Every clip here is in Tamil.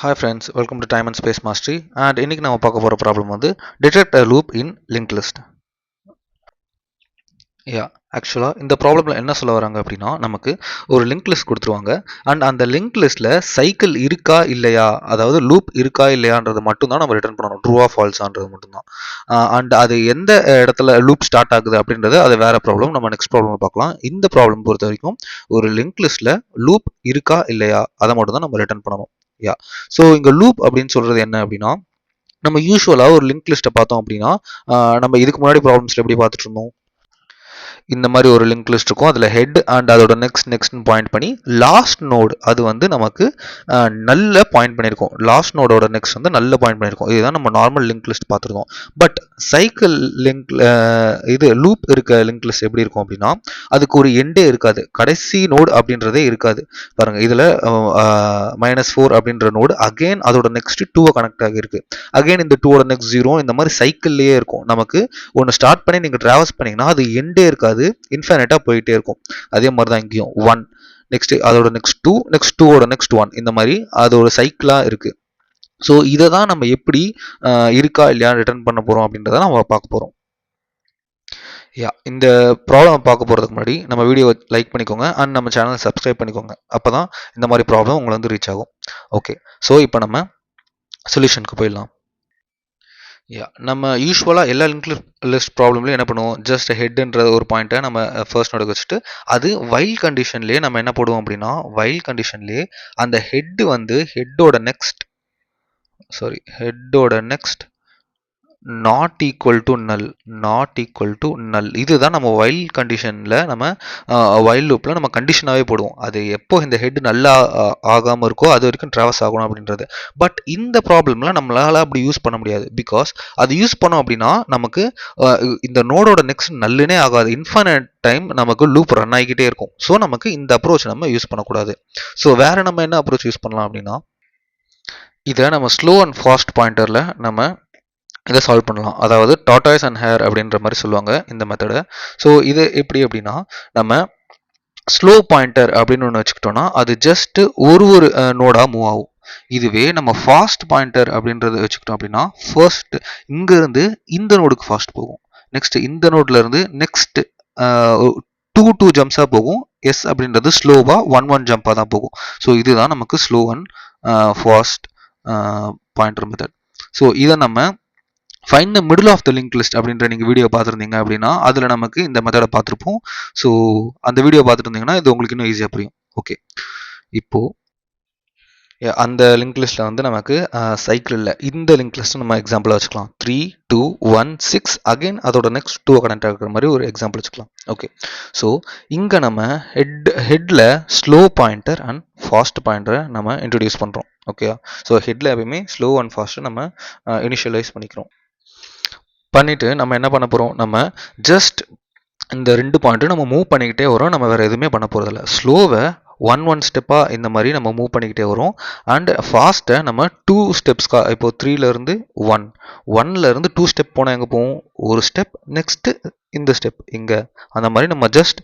Hi friends, welcome to Time and Space Mastery. And இன்னைக்கு நம்ம பார்க்க போற ப்ராப்ளம் வந்து detect a loop in linked list. ஆக்சுவலாக இந்த ப்ராப்ளம்ல என்ன சொல்ல வராங்க அப்படின்னா, நமக்கு ஒரு லிங்க் லிஸ்ட் கொடுத்துருவாங்க. அண்ட் அந்த லிங்க் லிஸ்ட்ல சைக்கிள் இருக்கா இல்லையா, அதாவது லூப் இருக்கா இல்லையான்றது மட்டும் தான் நம்ம ரிட்டர்ன் பண்ணணும். ட்ரூவா ஃபால்ஸான்றது மட்டும்தான். அண்ட் அது எந்த இடத்துல லூப் ஸ்டார்ட் ஆகுது அப்படின்றது அது வேற ப்ராப்ளம். நம்ம நெக்ஸ்ட் ப்ராப்ளம் பார்க்கலாம். இந்த ப்ராப்ளம் பொறுத்த வரைக்கும் ஒரு லிங்க் லிஸ்ட்ல லூப் இருக்கா இல்லையா அதை மட்டும் தான் நம்ம ரிட்டர்ன் பண்ணணும். ஸோ இங்க லூப் அப்படின்னு சொல்றது என்ன அப்படின்னா, நம்ம யூஸ்வலா ஒரு லிங்க் லிஸ்ட்டை பார்த்தோம் அப்படின்னா, நம்ம இதுக்கு முன்னாடி ப்ராப்ளம்ஸ்ல எப்படி பார்த்துட்டு இருந்தோம், இந்த மாதிரி ஒரு லிங்க் லிஸ்ட் இருக்கும். அதில் ஹெட் அண்ட் அதோட நெக்ஸ்ட்னு பாயிண்ட் பண்ணி லாஸ்ட் நோடு அது வந்து நமக்கு நல்ல பாயிண்ட் பண்ணியிருக்கோம். லாஸ்ட் நோடோட நெக்ஸ்ட் வந்து நல்ல பாயிண்ட் பண்ணியிருக்கோம். இதுதான் நம்ம நார்மல் லிங்க் லிஸ்ட் பார்த்துருக்கோம். பட் சைக்கிள் லிங்க் இது லூப் இருக்க லிங்க் லிஸ்ட் எப்படி இருக்கும் அப்படின்னா, அதுக்கு ஒரு எண்டே இருக்காது. கடைசி நோடு அப்படின்றதே இருக்காது. பாருங்க, இதில் -4 அப்படின்ற நோடு அகெயின் அதோட நெக்ஸ்ட் 2 கனெக்ட் ஆகியிருக்கு. அகெயின் இந்த 2ஓட நெக்ஸ்ட் 0 இந்த மாதிரி சைக்கிள்லேயே இருக்கும். நமக்கு ஒன்று ஸ்டார்ட் பண்ணி நீங்கள் ட்ராவல்ஸ் பண்ணிங்கன்னா அது எண்டே இருக்காது, இன்ஃபைனைட்டாக போயிட்டே இருக்கும். அதே மாதிரி தான் இங்கேயும் 1 நெக்ஸ்ட் அதோட நெக்ஸ்ட் 2 நெக்ஸ்ட் 2ஓட நெக்ஸ்ட் 1 இந்த மாதிரி அது ஒரு சைக்கிளாக இருக்குது. ஸோ இதை தான் நம்ம எப்படி இருக்கா இல்லையா ரிட்டர்ன் பண்ண போகிறோம் அப்படின்றத நம்ம பார்க்க போகிறோம். இந்த ப்ராப்ளம் பார்க்க போகிறதுக்கு முன்னாடி நம்ம வீடியோ லைக் பண்ணிக்கோங்க அண்ட் நம்ம சேனலை சப்ஸ்கிரைப் பண்ணிக்கோங்க. அப்போ தான் இந்த மாதிரி ப்ராப்ளம் உங்களை வந்து ரீச் ஆகும். ஓகே, ஸோ இப்போ நம்ம சொல்யூஷனுக்கு போயிடலாம். நம்ம யூஸ்வலாக எல்லா லிங்க் லிஸ்ட் ப்ராப்ளம்லையும் என்ன பண்ணுவோம், ஜஸ்ட் ஹெட்ன்ற ஒரு பாயிண்ட்டை நம்ம ஃபர்ஸ்ட் நோடுக்கு வச்சுட்டு அது வைல் கண்டிஷன்லேயே நம்ம என்ன போடுவோம் அப்படின்னா, வைல் கண்டிஷன்லேயே அந்த ஹெட் வந்து ஹெட்டோட next not equal to null. இதுதான் நம்ம வைல் கண்டிஷனில் நம்ம வைல் லூப்பில் நம்ம கண்டிஷனாகவே போடுவோம். அது எப்போ இந்த ஹெட் நல்லா ஆகாமல் இருக்கோ அது வரைக்கும் ட்ராவல்ஸ் ஆகணும் அப்படின்றது. பட் இந்த ப்ராப்ளம்ல நம்மளால அப்படி யூஸ் பண்ண முடியாது. பிகாஸ் அது யூஸ் பண்ணோம் அப்படின்னா நமக்கு இந்த நோடோட நெக்ஸ்ட் நல்லுனே ஆகாது. இன்ஃபைனைட் டைம் நமக்கு லூப் ரன் ஆகிக்கிட்டே இருக்கும். ஸோ நமக்கு இந்த அப்ரோச் நம்ம யூஸ் பண்ணக்கூடாது. ஸோ வேற நம்ம என்ன அப்ரோச் யூஸ் பண்ணலாம் அப்படின்னா, இதை நம்ம ஸ்லோ அண்ட் ஃபாஸ்ட் பாயிண்டரில் நம்ம இதை சால்வ் பண்ணலாம். அதாவது டாட்டாய்ஸ் அண்ட் ஹேர் அப்படின்ற மாதிரி சொல்லுவாங்க இந்த மெத்தடை. ஸோ இது எப்படி அப்படின்னா, நம்ம ஸ்லோ பாயிண்டர் அப்படின்னு ஒன்று வச்சுக்கிட்டோம்னா அது ஜஸ்ட் ஒரு நோடாக மூவ் ஆகும். இதுவே நம்ம ஃபாஸ்ட் பாயிண்டர் அப்படின்றத வச்சுக்கிட்டோம் அப்படின்னா, ஃபர்ஸ்ட் இங்கேருந்து இந்த நோடுக்கு ஃபாஸ்ட் போகும், நெக்ஸ்ட் இந்த நோட்ல இருந்து நெக்ஸ்ட் 2 ஜம்ப்ஸாக போகும். எஸ் அப்படின்றது ஸ்லோவாக 1 ஜம்பாக தான் போகும். ஸோ இதுதான் நமக்கு slow and fast pointer method. So இதை நம்ம find the middle of the link list அப்படின்ற நீங்கள் வீடியோ பார்த்துருந்தீங்க அப்படின்னா அதில் நமக்கு இந்த மெத்தடை பார்த்துருப்போம். ஸோ அந்த வீடியோ பார்த்துருந்தீங்கன்னா இது உங்களுக்கு இன்னும் ஈஸியாக புரியும். ஓகே, இப்போது அந்த லிங்க் லிஸ்ட்டில் வந்து நமக்கு சைக்கிள் இல்லை. இந்த லிங்க் லிஸ்ட்டை நம்ம எக்ஸாம்பிளாக வச்சுக்கலாம். 3 2 1 6 அகெயின் அதோட நெக்ஸ்ட் 2 கனெக்ட் ஆகிற மாதிரி ஒரு எக்ஸாம்பிள் வச்சுக்கலாம். ஓகே, ஸோ இங்கே நம்ம ஹெட்டில் ஸ்லோ பாயிண்டர் அண்ட் ஃபாஸ்ட் பாயிண்டரை நம்ம இன்ட்ரடியூஸ் பண்ணுறோம். ஓகே, ஸோ ஹெட்டில் எப்பயுமே ஸ்லோ அண்ட் ஃபாஸ்ட்டு நம்ம இனிஷியலைஸ் பண்ணிட்டு நம்ம என்ன பண்ண போகிறோம், நம்ம ஜஸ்ட் இந்த 2 பாயிண்ட்டும் நம்ம மூவ் பண்ணிக்கிட்டே வரோம். நம்ம வேறு எதுவுமே பண்ண போகிறதில்ல. ஸ்லோவை ஒன் ஸ்டெப்பாக இந்த மாதிரி நம்ம மூவ் பண்ணிக்கிட்டே வரோம். அண்ட் ஃபாஸ்ட்டை நம்ம 2 ஸ்டெப்ஸ்க்காக, இப்போ 3லேருந்து 1லேருந்து 2 ஸ்டெப் போனால் எங்கே போவோம், ஒரு ஸ்டெப் நெக்ஸ்ட்டு இந்த ஸ்டெப் இங்கே, அந்த மாதிரி நம்ம ஜஸ்ட்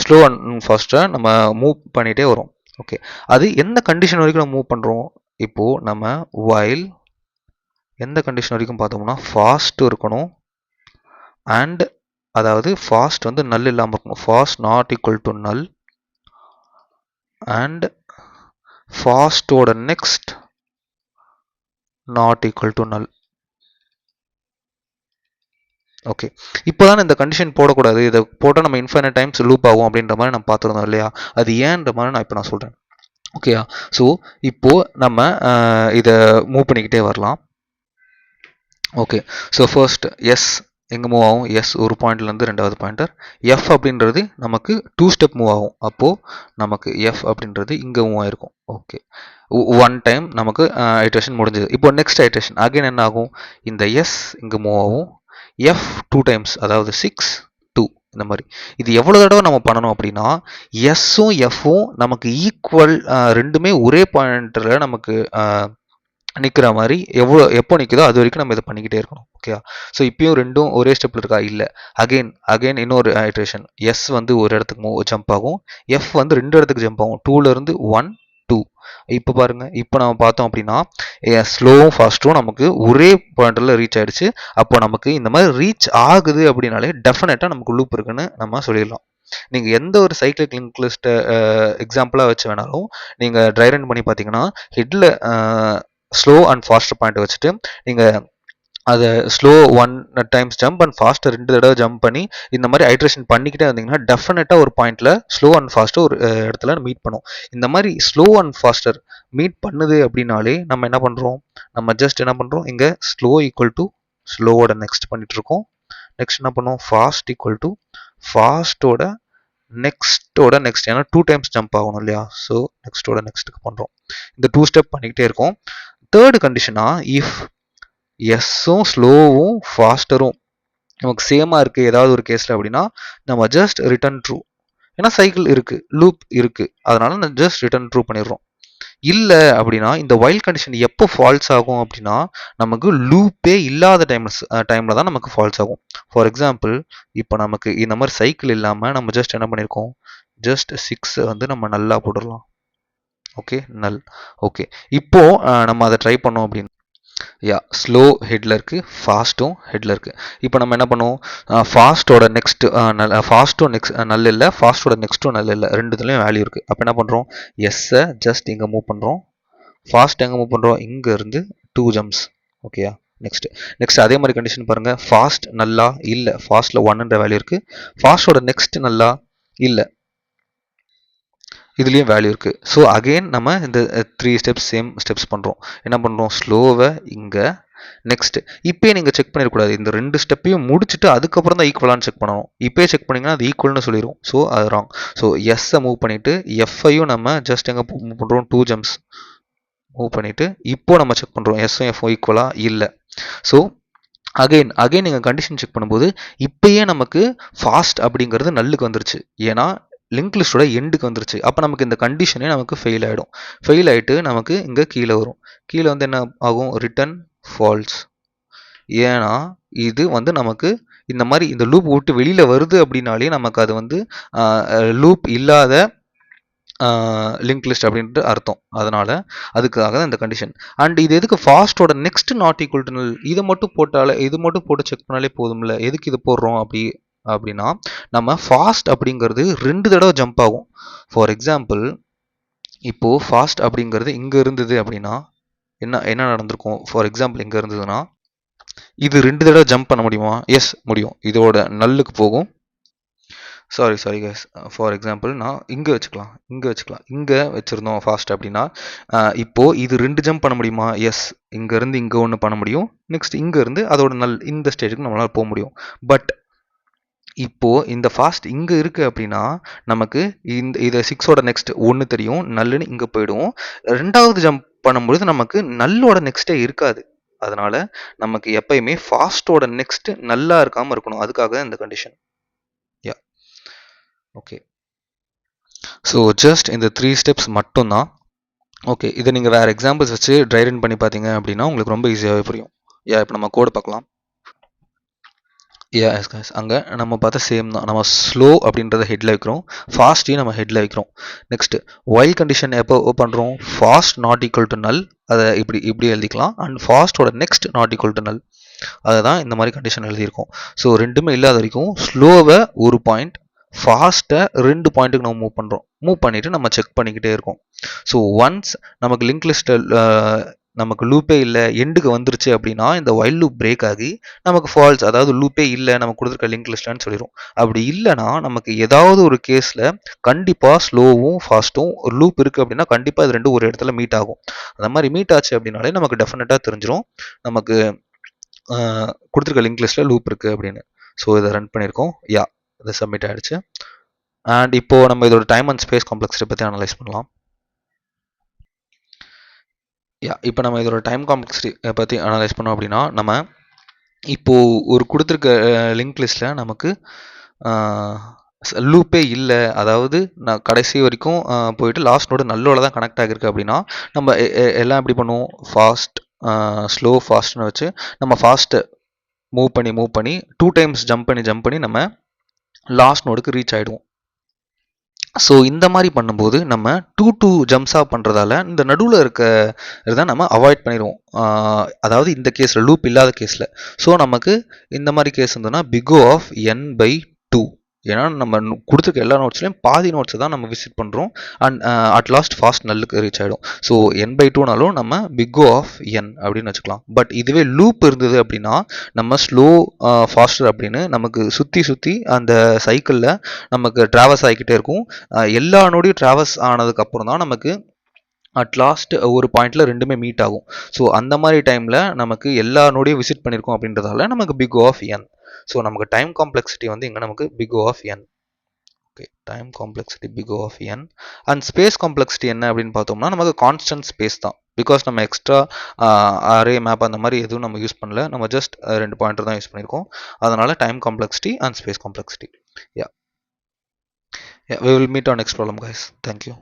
ஸ்லோ அண்ட் ஃபாஸ்ட்டை நம்ம மூவ் பண்ணிகிட்டே வரோம். ஓகே, அது எந்த கண்டிஷன் வரைக்கும் நம்ம மூவ் பண்ணுறோம், இப்போது நம்ம வைல் எந்த கண்டிஷன் வரைக்கும் பார்த்தோம்னா ஃபாஸ்ட் இருக்கணும். அண்ட் அதாவது ஃபாஸ்ட் வந்து நல் இல்லாமல் இருக்கணும். First not equal to null and ஃபாஸ்டோட next not equal to null. Okay, இப்போ தான் இந்த கண்டிஷன் போடக்கூடாது. இதை போட்டால் நம்ம இன்ஃபைனைட் டைம்ஸ் லூப் ஆகும் அப்படின்ற மாதிரி நம்ம பார்த்துருந்தோம் இல்லையா, அது ஏன்ற மாதிரி நான் இப்போ நான் சொல்கிறேன். ஓகேயா, ஸோ இப்போது நம்ம இதை மூவ் பண்ணிக்கிட்டே வரலாம். ஓகே, ஸோ ஃபர்ஸ்ட் எஸ் எங்கே மூவ் ஆகும், எஸ் ஒரு பாயிண்ட்லேருந்து 2வது பாயிண்டர். எஃப் அப்படின்றது நமக்கு 2 ஸ்டெப் மூவ் ஆகும். அப்போது நமக்கு எஃப் அப்படின்றது இங்கே மூவ் ஆகிருக்கும். ஓகே, 1 டைம் நமக்கு ஐட்ரேஷன் முடிஞ்சது. இப்போ நெக்ஸ்ட் ஐட்ரேஷன் அகைன் என்ன ஆகும், இந்த எஸ் இங்கே மூவ் ஆகும். எஃப் 2 டைம்ஸ், அதாவது 6 2 இந்த மாதிரி. இது எவ்வளோ தடவை நம்ம பண்ணணும் அப்படின்னா, எஸ்ஸும் எஃப்பும் நமக்கு ஈக்குவல், ரெண்டுமே ஒரே பாயிண்டரில் நமக்கு நிற்கிற மாதிரி எப்போ நிற்குதோ அது வரைக்கும் நம்ம இதை பண்ணிக்கிட்டே இருக்கணும். ஓகே, ஸோ இப்பயும் ரெண்டும் ஒரே ஸ்டெப்பில் இருக்கா, இல்லை. அகெயின் இன்னொரு ஐட்ரேஷன், எஸ் வந்து ஒரு இடத்துக்கு ஜம்ப் ஆகும், எஃப் வந்து 2 இடத்துக்கு ஜம்ப் ஆகும். 2லேருந்து 1 2. இப்போ பாருங்க, இப்போ நம்ம பார்த்தோம் அப்படின்னா ஸ்லோவும் ஃபாஸ்ட்டும் நமக்கு ஒரே பாயிண்ட்ல ரீச் ஆயிடுச்சு. அப்போ நமக்கு இந்த மாதிரி ரீச் ஆகுது அப்படின்னாலே டெஃபினட்டா நமக்கு லூப் இருக்குன்னு நம்ம சொல்லிடலாம். நீங்க எந்த ஒரு சைக்கிளிக் லிங்க் லிஸ்ட்டை எக்ஸாம்பிளா வச்சு வேணாலும் நீங்க ட்ரை ரன் பண்ணி பார்த்தீங்கன்னா, ஹெட்ல ஸ்லோ அண்ட் ஃபாஸ்ட் பாயிண்ட் வச்சுட்டு நீங்க அதை slow 1 times jump and fast 2 தடவை ஜம்ப் பண்ணி இந்த மாதிரி ஐட்ரேஷன் பண்ணிக்கிட்டே வந்தீங்கன்னா டெஃபினட்டாக ஒரு பாயிண்ட்ல ஸ்லோ அண்ட் ஃபாஸ்ட் ஒரு இடத்துல மீட் பண்ணும். இந்த மாதிரி ஸ்லோ அண்ட் ஃபாஸ்டர் மீட் பண்ணுது அப்படின்னாலே நம்ம என்ன பண்ணுறோம், நம்ம ஜஸ்ட் என்ன பண்ணுறோம், இங்கே ஸ்லோ ஈக்குவல் டு ஸ்லோவோட நெக்ஸ்ட் பண்ணிட்டு இருக்கோம். நெக்ஸ்ட் என்ன பண்ணுவோம், ஃபாஸ்ட் ஈக்குவல் டு ஃபாஸ்ட்டோட நெக்ஸ்ட்டோட நெக்ஸ்ட், ஏன்னா 2 டைம்ஸ் ஜம்ப் ஆகணும் இல்லையா, ஸோ நெக்ஸ்ட்டோட நெக்ஸ்ட்டுக்கு பண்ணுறோம். இந்த 2 ஸ்டெப் பண்ணிக்கிட்டே இருக்கோம். தேர்டு கண்டிஷனா, இஃப் எஸ்ஸும் ஸ்லோவும் ஃபாஸ்டரும் நமக்கு சேமாக இருக்குது ஏதாவது ஒரு கேஸில் அப்படின்னா நம்ம ஜஸ்ட் ரிட்டர்ன் ட்ரூ, ஏன்னா சைக்கிள் இருக்குது, லூப் இருக்குது, அதனால நம்ம ஜஸ்ட் ரிட்டர்ன் ட்ரூ பண்ணிடுறோம். இல்லை அப்படின்னா இந்த வைல்ட் கண்டிஷன் எப்போ ஃபால்ஸ் ஆகும் அப்படின்னா நமக்கு லூப்பே இல்லாத டைமில் தான் நமக்கு ஃபால்ஸ் ஆகும். ஃபார் எக்ஸாம்பிள், இப்போ நமக்கு இந்த மாதிரி சைக்கிள் இல்லாமல் நம்ம ஜஸ்ட் என்ன பண்ணியிருக்கோம், ஜஸ்ட் 6 வந்து நம்ம நல்லா போட்டுடலாம். ஓகே, நல். ஓகே, இப்போ நம்ம அதை ட்ரை பண்ணோம் அப்படின்னு, ஸ்லோ ஹெட்டில் இருக்குது, ஃபாஸ்ட்டும் ஹெட்டில் இருக்குது. இப்போ நம்ம என்ன பண்ணுவோம், ஃபாஸ்ட்டோட நெக்ஸ்ட்டு ஃபாஸ்ட்டும் நெக்ஸ்ட் நல் இல்லை, ஃபாஸ்ட்டோட நெக்ஸ்ட்டும் நல் இல்லை, ரெண்டுத்துலேயும் வேல்யூ இருக்குது. அப்போ என்ன பண்ணுறோம், எஸ்ஸை ஜஸ்ட் இங்கே மூவ் பண்ணுறோம், ஃபாஸ்ட் எங்கே மூவ் பண்ணுறோம், இங்கே இருந்து 2 ஜம்ப்ஸ். ஓகேயா, நெக்ஸ்ட் அதே மாதிரி கண்டிஷன் பாருங்கள், ஃபாஸ்ட் நல்லா இல்லை, ஃபாஸ்ட்டில் 1ன்ற வேல்யூ இருக்குது, ஃபாஸ்ட்டோட நெக்ஸ்ட் நல்லா இல்லை, இதுலேயும் வேல்யூ இருக்குது. ஸோ அகெயின் நம்ம இந்த 3 ஸ்டெப்ஸ் சேம் ஸ்டெப்ஸ் பண்ணுறோம். என்ன பண்ணுறோம், ஸ்லோவை இங்கே, நெக்ஸ்ட் இப்போயே நீங்கள் செக் பண்ணிடக்கூடாது, இந்த 2 ஸ்டெப்பையும் முடிச்சுட்டு அதுக்கப்புறம் தான் ஈக்குவலான்னு செக் பண்ணணும். இப்போயே செக் பண்ணிங்கன்னா அது ஈக்குவல்னு சொல்லிடும், ஸோ அது ராங். ஸோ எஸ்ஸை மூவ் பண்ணிவிட்டு எஃப்ஐயும் நம்ம ஜஸ்ட் எங்கே மூவ் பண்ணுறோம், 2 ஜம்ப்ஸ் மூவ் பண்ணிவிட்டு இப்போ நம்ம செக் பண்ணுறோம் எஸ்ஸும் எஃப்ஓ ஈக்குவலாக இல்லை. ஸோ அகெயின் நீங்கள் கண்டிஷன் செக் பண்ணும்போது இப்போயே நமக்கு ஃபாஸ்ட் அப்படிங்கிறது நல்லுக்கு வந்துருச்சு, ஏன்னா லிங்க் லிஸ்டோட எண்டுக்கு வந்துருச்சு. அப்போ நமக்கு இந்த கண்டிஷனே நமக்கு ஃபெயில் ஆகிடும். ஃபெயில் ஆகிட்டு நமக்கு இங்கே கீழே வரும், கீழே வந்து என்ன ஆகும், ரிட்டர்ன் ஃபால்ஸ். ஏன்னா இது வந்து நமக்கு இந்த மாதிரி இந்த லூப் விட்டு வெளியில் வருது அப்படின்னாலே நமக்கு அது வந்து லூப் இல்லாத லிங்க் லிஸ்ட் அப்படின்ட்டு அர்த்தம். அதனால அதுக்காக தான் இந்த கண்டிஷன். அண்ட் இது எதுக்கு ஃபாஸ்ட்டோட next not equal to null, இதை மட்டும் போட்டாலே, இது மட்டும் போட்டு செக் பண்ணாலே போதும்ல, எதுக்கு இது போடுறோம் அப்படின்னா நம்ம ஃபாஸ்ட் அப்படிங்கிறது 2 தடவை ஜம்ப் ஆகும். ஃபார் எக்ஸாம்பிள், இப்போது ஃபாஸ்ட் அப்படிங்கிறது இங்கே இருந்தது அப்படின்னா என்ன நடந்திருக்கும், ஃபார் எக்ஸாம்பிள் இங்கே இருந்ததுன்னா இது 2 தடவை ஜம்ப் பண்ண முடியுமா, எஸ் முடியும், இதோட நல்லுக்கு போகும். சாரி கைஸ், ஃபார் எக்ஸாம்பிள் நான் இங்கே வச்சுக்கலாம், இங்கே வச்சுருந்தோம் ஃபாஸ்ட் அப்படின்னா இப்போது இது 2 ஜம்ப் பண்ண முடியுமா, எஸ், இங்கேருந்து இங்கே ஒன்று பண்ண முடியும், நெக்ஸ்ட் இங்கேருந்து அதோட இந்த ஸ்டேஜுக்கு நம்மளால் போக முடியும். பட் இப்போது இந்த ஃபாஸ்ட் இங்கே இருக்குது அப்படின்னா நமக்கு இதை 6ஓட நெக்ஸ்ட் 1 தெரியும், நல்லுன்னு இங்கே போயிடுவோம். 2வது ஜம்ப் பண்ணும்பொழுது நமக்கு நல்லோட நெக்ஸ்ட்டே இருக்காது. அதனால் நமக்கு எப்பயுமே ஃபாஸ்ட்டோட நெக்ஸ்ட் நல்லா இருக்காமல் இருக்கணும், அதுக்காக இந்த கண்டிஷன். ஓகே, ஸோ ஜஸ்ட் இந்த 3 ஸ்டெப்ஸ் மட்டும்தான். ஓகே, இதை நீங்கள் வேறு எக்ஸாம்பிள்ஸ் வச்சு ட்ரை ரன் பண்ணி பார்த்தீங்க அப்படின்னா உங்களுக்கு ரொம்ப ஈஸியாகவே புரியும். இப்போ நம்ம கோடு பார்க்கலாம். அங்கே நம்ம பார்த்தா சேம் தான், நம்ம ஸ்லோ அப்படின்றத ஹெட்டில் வைக்கிறோம், ஃபாஸ்ட்டையும் நம்ம ஹெட்டில் வைக்கிறோம். நெக்ஸ்ட் வைல் கண்டிஷன் எப்போ பண்ணுறோம், fast not equal to null, அதை இப்படி எழுதிக்கலாம். அண்ட் ஃபாஸ்ட்டோட next not equal to null, அதை தான் இந்த மாதிரி கண்டிஷன் எழுதியிருக்கோம். ஸோ ரெண்டுமே இல்லாத வரைக்கும் ஸ்லோவை 1 பாயிண்ட், ஃபாஸ்ட்டை 2 பாயிண்ட்டுக்கு நம்ம மூவ் பண்ணிவிட்டு நம்ம செக் பண்ணிக்கிட்டே இருக்கோம். ஸோ ஒன்ஸ் நமக்கு லிங்க் லிஸ்ட்டில் நமக்கு லூப்பே இல்லை, எண்டுக்கு வந்துருச்சு அப்படின்னா இந்த வைல் லூப் பிரேக் ஆகி நமக்கு ஃபால்ஸ், அதாவது லூப்பே இல்லை நம்ம கொடுத்துருக்க லிங்க் லிஸ்ட்லன்னு சொல்லிடும். அப்படி இல்லைனா நமக்கு ஏதாவது ஒரு கேஸில் கண்டிப்பாக ஸ்லோவும் ஃபாஸ்ட்டும் ஒரு லூப் இருக்குது அப்படின்னா கண்டிப்பாக இது ரெண்டும் ஒரு இடத்துல மீட் ஆகும். அந்த மாதிரி மீட் ஆச்சு அப்படின்னாலே நமக்கு டெஃபினட்டாக தெரிஞ்சிடும் நமக்கு கொடுத்துருக்க லிங்க் லிஸ்ட்டில் லூப் இருக்குது அப்படின்னு. ஸோ இதை ரன் பண்ணியிருக்கோம், இது சப்மிட் ஆகிடுச்சு. அண்ட் இப்போது நம்ம இதோட டைம் அண்ட் ஸ்பேஸ் காம்ப்ளெக்ஸிட்டி பற்றி அனலைஸ் பண்ணலாம். இப்போ நம்ம இதோட டைம் காம்ப்ளெக்ஸிட்டி பற்றி அனலைஸ் பண்ணோம் அப்படின்னா நம்ம இப்போது ஒரு கொடுத்துருக்க லிங்க் லிஸ்ட்டில் நமக்கு லூப்பே இல்லை, அதாவது நான் கடைசி வரைக்கும் போயிட்டு லாஸ்ட் நோடு நல்லோட தான் கனெக்ட் ஆகிருக்கு அப்படின்னா நம்ம எல்லாம் எப்படி பண்ணுவோம், ஃபாஸ்ட் ஸ்லோ ஃபாஸ்ட்னு வச்சு நம்ம ஃபாஸ்ட்டை மூவ் பண்ணி 2 டைம்ஸ் ஜம்ப் பண்ணி நம்ம லாஸ்ட் நோடுக்கு ரீச் ஆகிடுவோம். ஸோ இந்த மாதிரி பண்ணும்போது நம்ம 2 ஜம்ப்ஸாக பண்ணுறதால இந்த நடுவில் இருக்க இதை நம்ம அவாய்ட் பண்ணிடுவோம். அதாவது இந்த கேஸில் லூப் இல்லாத கேஸில். ஸோ நமக்கு இந்த மாதிரி கேஸ் இருந்ததுன்னா big O of N by 2. ஏன்னா நம்ம கொடுத்துருக்க எல்லா நோட்ஸ்லையும் பாதி நோட்ஸை தான் நம்ம விசிட் பண்ணுறோம். அண்ட் அட் லாஸ்ட் ஃபாஸ்ட் நல்லுக்கு ரீச் ஆகிடும். ஸோ என் பை 2நாலும் நம்ம பிக் ஓ ஆஃப் என் அப்படின்னு வச்சுக்கலாம். பட் இதுவே லூப் இருந்தது அப்படின்னா நம்ம ஸ்லோ ஃபாஸ்டர் அப்படின்னு நமக்கு சுற்றி சுற்றி அந்த சைக்கிளில் நமக்கு ட்ராவல்ஸ் ஆகிக்கிட்டே இருக்கும். எல்லா நோடியும் ட்ராவல்ஸ் ஆனதுக்கப்புறம் தான் நமக்கு அட் லாஸ்ட் ஒரு பாயிண்ட்ல ரெண்டுமே மீட் ஆகும். ஸோ அந்த மாதிரி டைமில் நமக்கு எல்லா நோடியும் விசிட் பண்ணியிருக்கோம் அப்படின்றதால நமக்கு big O of N. So நமக்கு டைம் காம்ப்ளெக்சிட்டி வந்து இங்கே நமக்கு big O of N. Okay, time complexity big O of N. And space complexity என்ன அப்படின்னு பார்த்தோம்னா நமக்கு கான்ஸ்டன்ட் ஸ்பேஸ் தான். பிகாஸ் நம்ம எக்ஸ்ட்ரா அரே மேப் அந்த மாதிரி எதுவும் நம்ம யூஸ் பண்ணல. நம்ம ஜஸ்ட் 2 பாயிண்டர் தான் யூஸ் பண்ணியிருக்கோம். அதனால time complexity and space complexity. Yeah, we will meet on next problem, guys. Thank you.